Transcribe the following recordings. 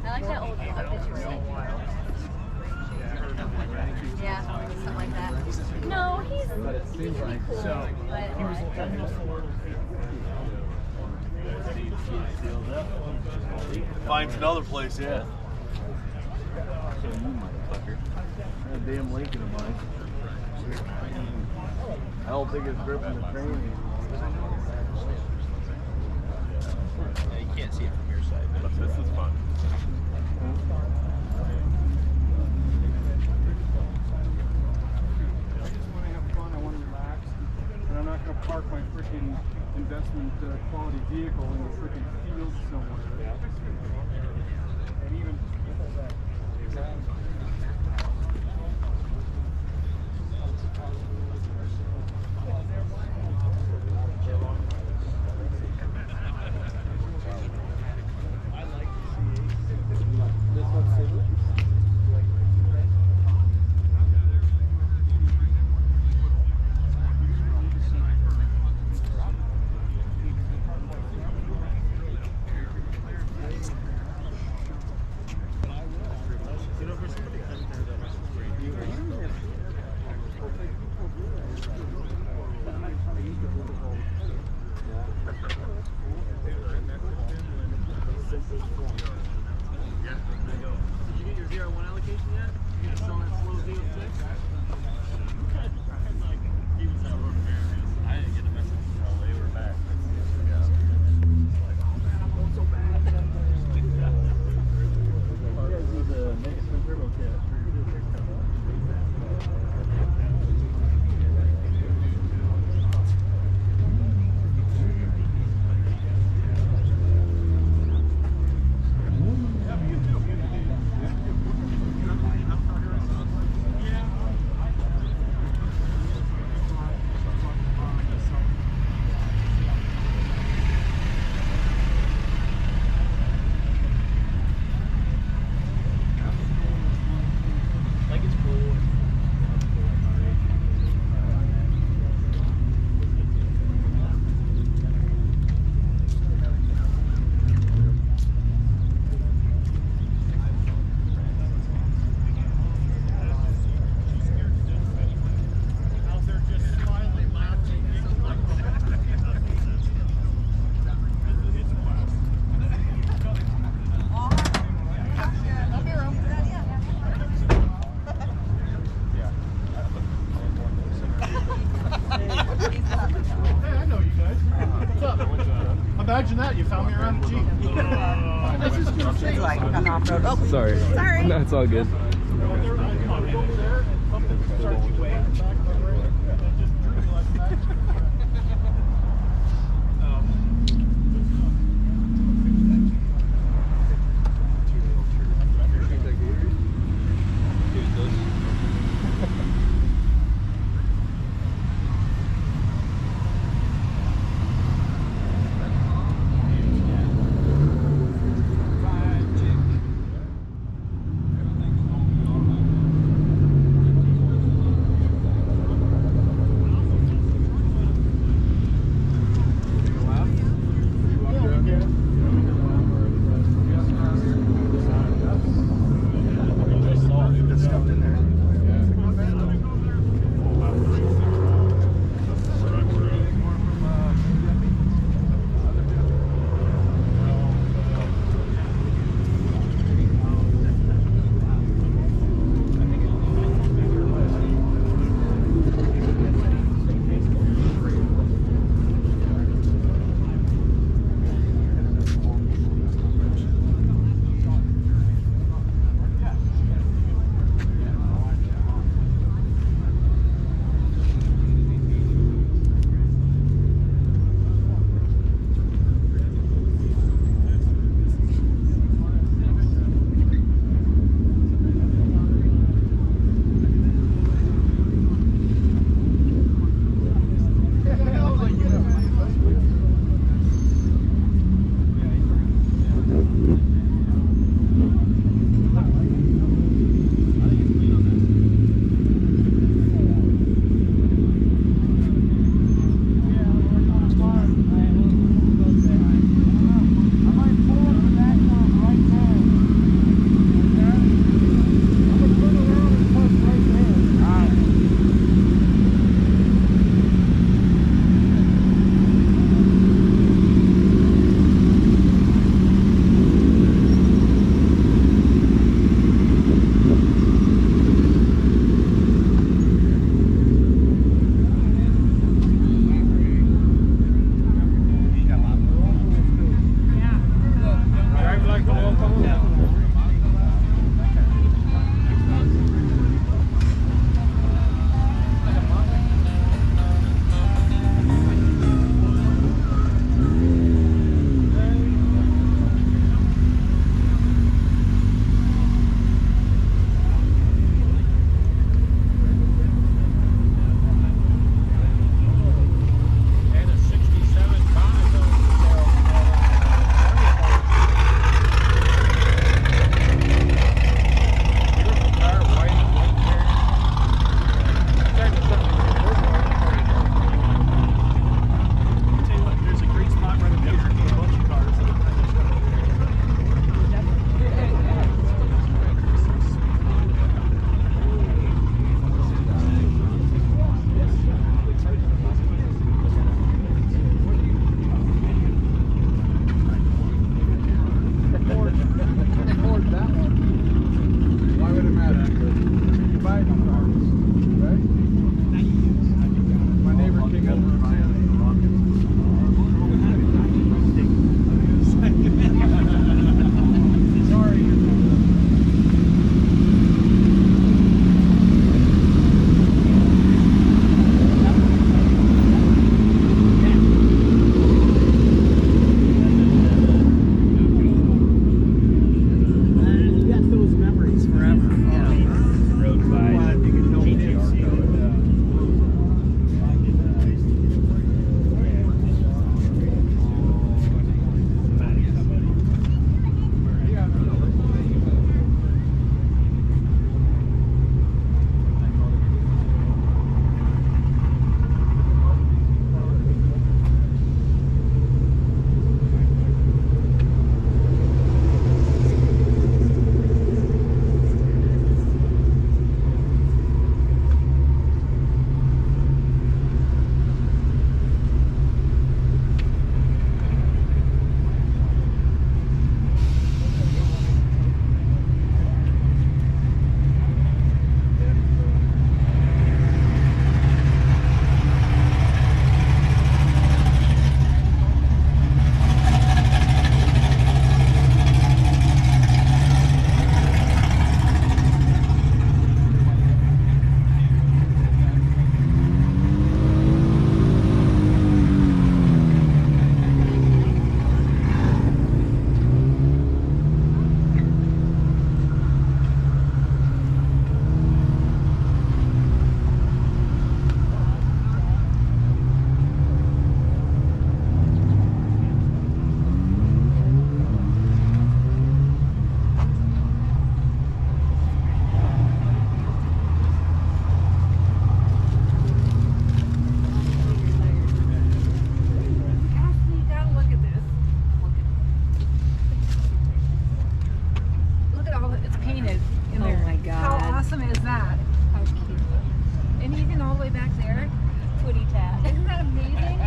I like that old picture scene. Yeah, something like that. No, he's pretty cool, but Finds another place, yeah. That damn Lincoln of mine. I don't think it's gripping the train anymore. Yeah, you can't see it from your side, but This is fun. I just want to have fun, I want to relax, and I'm not going to park my freaking investment quality vehicle in the freaking field somewhere. And even imagine that, you found me around the Jeep. Sorry. Sorry. No, it's all good. that. How cute. And even all the way back there. Footy tat. Isn't that amazing?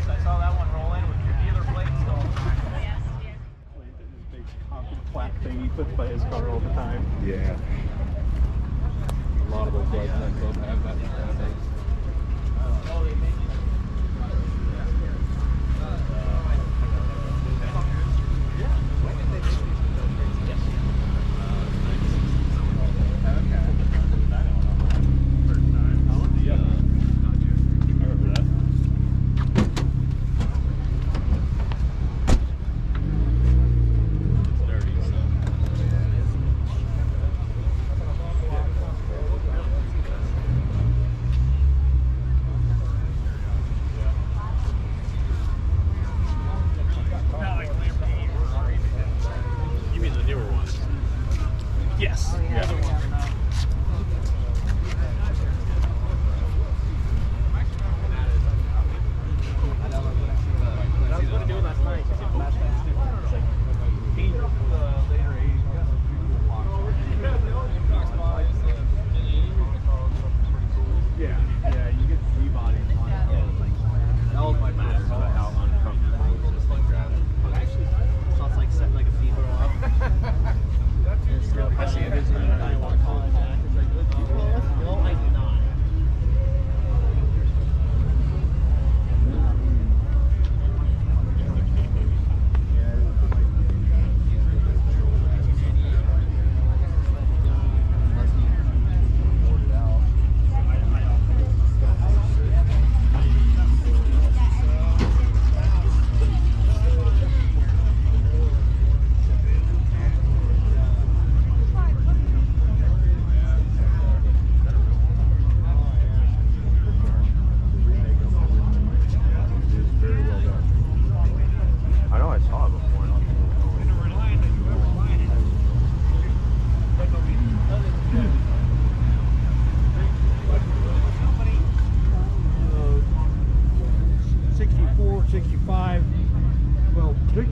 I saw that one roll in with your dealer plate still. This big concrete plaque thing he puts by his car all the time. Yeah. A lot of those guys in that club have that nowadays. You mean the newer ones? Yes. I was going to do it last night. Yeah, yeah, you get the Z-body. That was my favorite. How uncomfortable it was just like driving. So it's like setting like a fever off. I see it. I want to call it back. It's like, let's keep rolling. No, I do not. I know I saw it before. Uh, 64, 65. Well, big.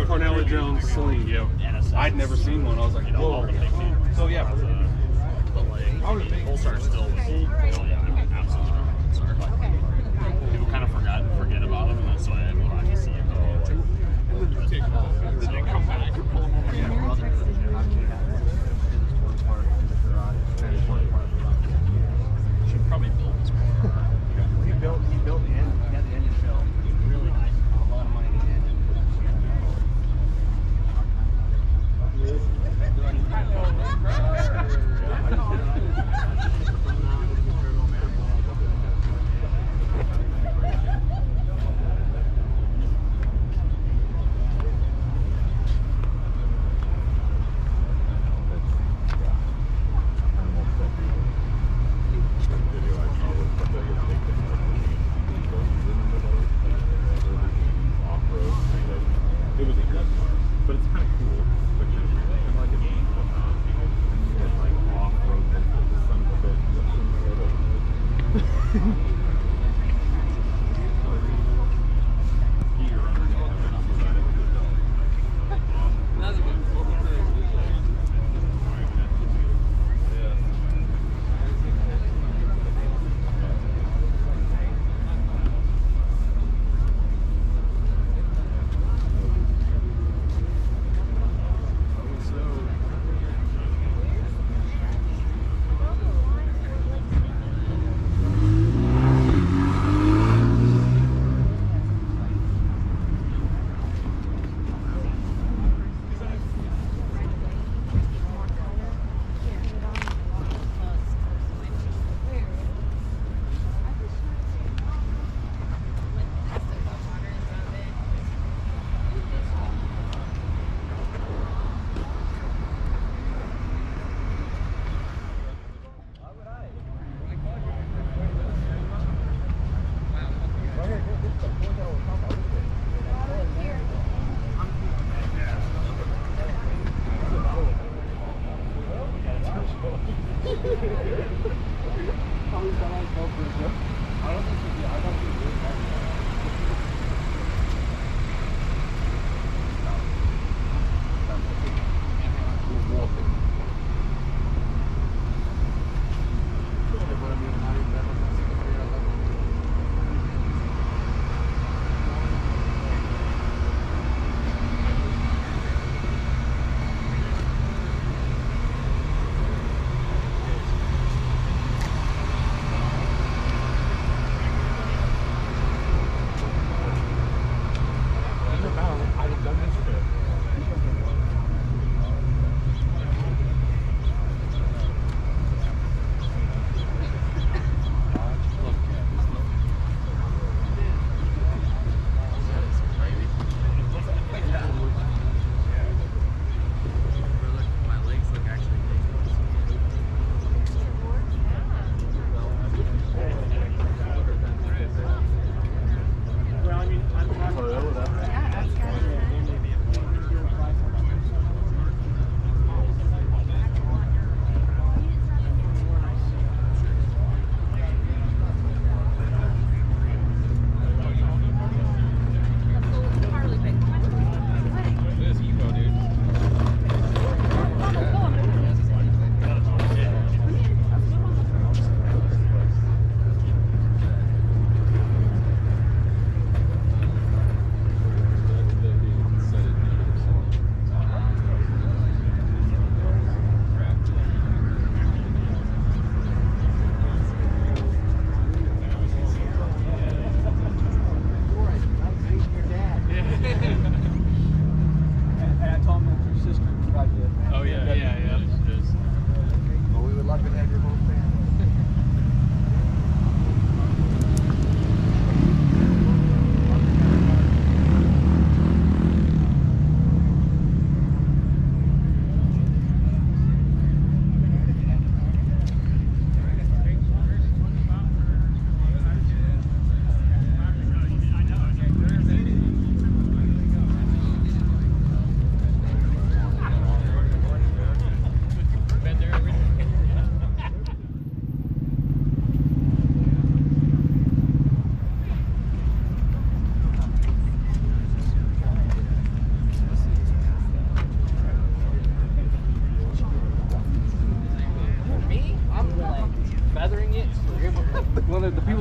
Cornell Jones Celine. Yep. I'd never seen one. I was like, whoa. So yeah. But like, Polestar still was absolutely people kind of forget about them, and that's why I go back to see them. So come back and pull them over. Should probably build this one. He built the engine. He had the engine built. Really nice. A lot of money in the engine.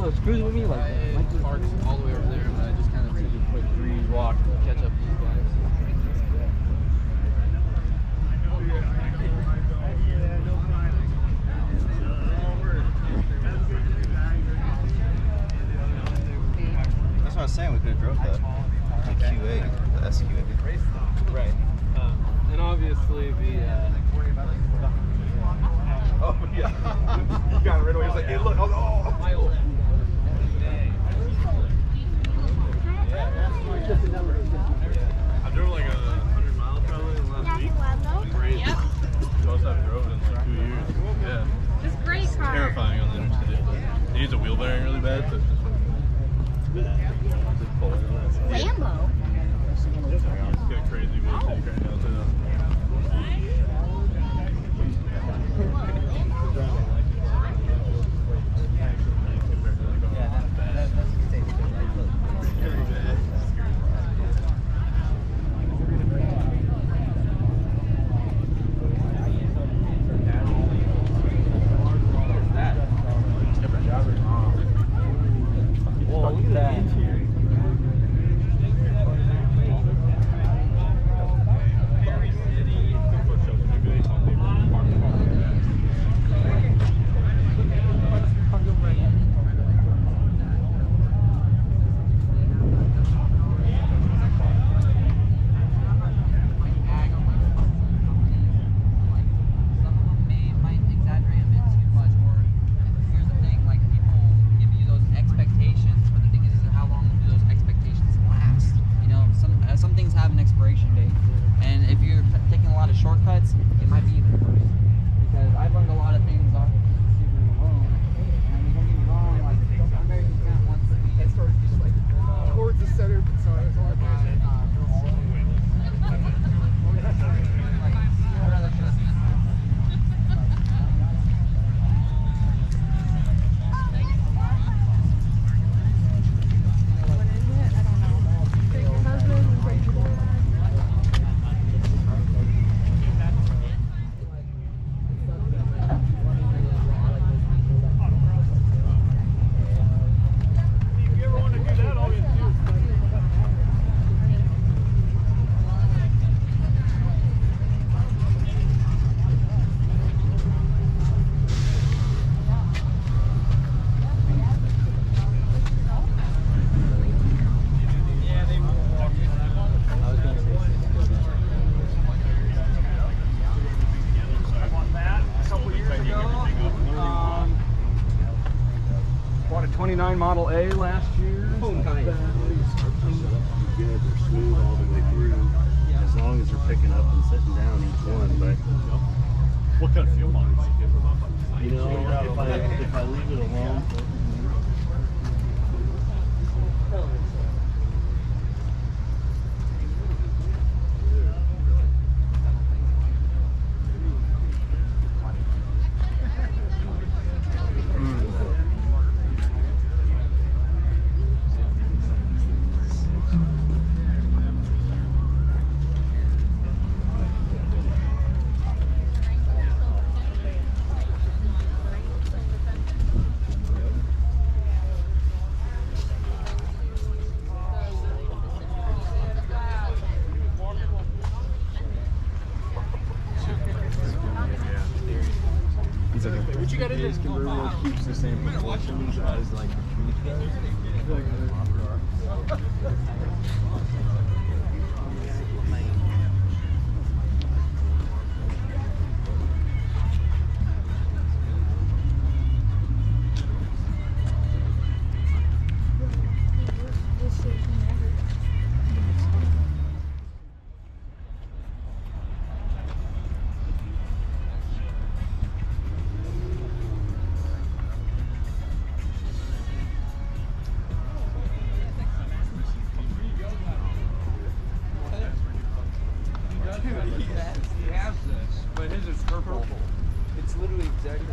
was cruising with me, like, my park's all the way over there, and I just kind of took a quick breeze walk to catch up with these guys. That's what I was saying. We could have drove the QA, the SQA. Right. And obviously the. Oh yeah. You got it right away. He was like, hey, look. Oh. My old. I drove like 100 miles probably in the last week. Crazy. Yep. Most I've drove in like 2 years. Yeah. This gray car. Terrifying on the interstate. It needs a wheel bearing really bad. So just pull it. Lambo. It's got crazy wheel shake right now too. Whoa, look at that. Shortcuts, it might be even worse. Because I've learned a lot of things off of Subaru alone. And I mean, don't get me wrong, like, American Cat wants to be just like Towards the center, so it's all I'd rather trust Bought a 29 Model A last year. Oh, nice. Good, they're smooth all the way through, as long as they're picking up and sitting down each one. But What kind of fuel mileage do you give them? you know, if I leave it alone, What you got in this convertible keeps the same proportions as like the Creed does. He has this, but his is purple. It's literally exactly.